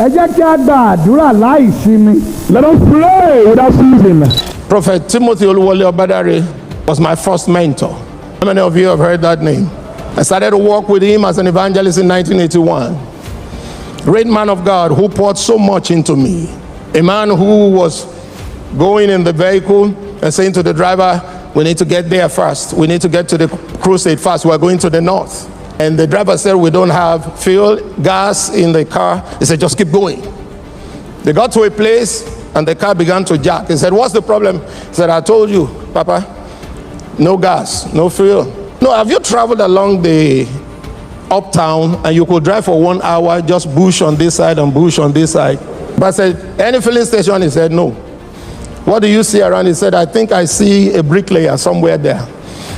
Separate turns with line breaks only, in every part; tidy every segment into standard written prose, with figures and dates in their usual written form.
Ẹ jẹ́ kí a gba àdúrà láì sinmi.
Let us pray without ceasing.
Prophet Timothy Obadare was my first mentor. How many of you have heard that name? I started to work with him as an evangelist in 1981. Great man of God who poured so much into me. A man who was going in the vehicle and saying to the driver, we need to get there first. We need to get to the crusade first. We're going to the north. And the driver said, we don't have fuel, gas in the car. He said, just keep going. They got to a place and the car began to jack. He said, what's the problem? He said, I told you, Papa, no gas, no fuel. No, have you traveled along the uptown and you could drive for 1 hour, just bush on this side and bush on this side? But I said, any filling station? He said, no. What do you see around? He said, I think I see a bricklayer somewhere there.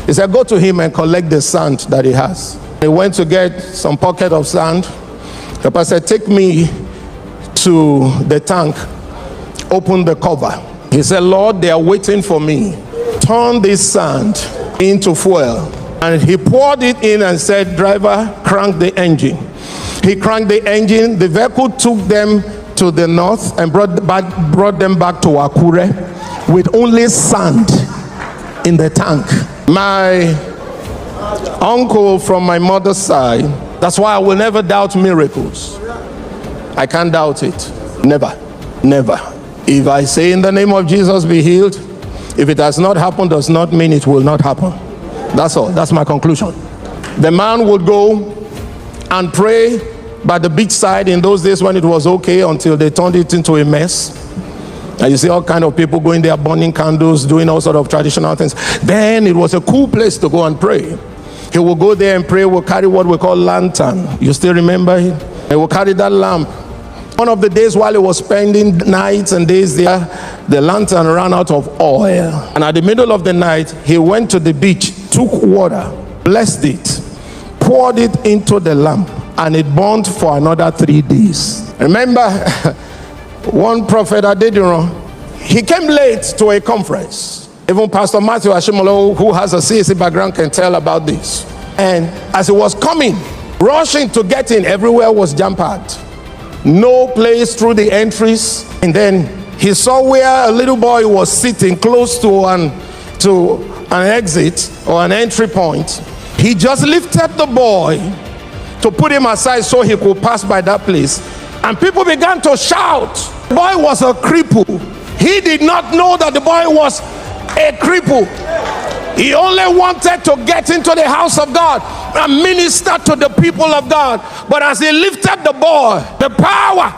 He said, go to him and collect the sand that he has. He went to get some pocket of sand. The pastor said, take me to the tank, open the cover. He said, Lord, they are waiting for me. Turn this sand into fuel. And he poured it in and said, driver, crank the engine. He cranked the engine. The vehicle took them to the north and brought them back to Akure with only sand in the tank. My uncle from my mother's side, that's why I will never doubt miracles. I can't doubt it. Never. Never. If I say in the name of Jesus, be healed, if it has not happened, does not mean it will not happen. That's all. That's my conclusion. The man would go and pray by the beachside in those days when it was okay, until they turned it into a mess. And you see all kind of people going there, burning candles, doing all sort of traditional things. Then it was a cool place to go and pray. He will go there and pray. Will carry what we call lantern. You still remember him? He will carry that lamp. One of the days while he was spending nights and days there, the lantern ran out of oil. And at the middle of the night, he went to the beach, took water, blessed it, poured it into the lamp, and it burned for another 3 days. Remember, one prophet, Adediran, he came late to a conference. Even Pastor Matthew Ashimolo, who has a CAC background, can tell about this. And as he was coming, rushing to get in, everywhere was jam-packed. No place through the entries. And then he saw where a little boy was sitting close to an exit or an entry point. He just lifted the boy to put him aside so he could pass by that place. And people began to shout. The boy was a cripple. He did not know that the boy was a cripple. He only wanted to get into the house of God and minister to the people of God. But as he lifted the boy, the power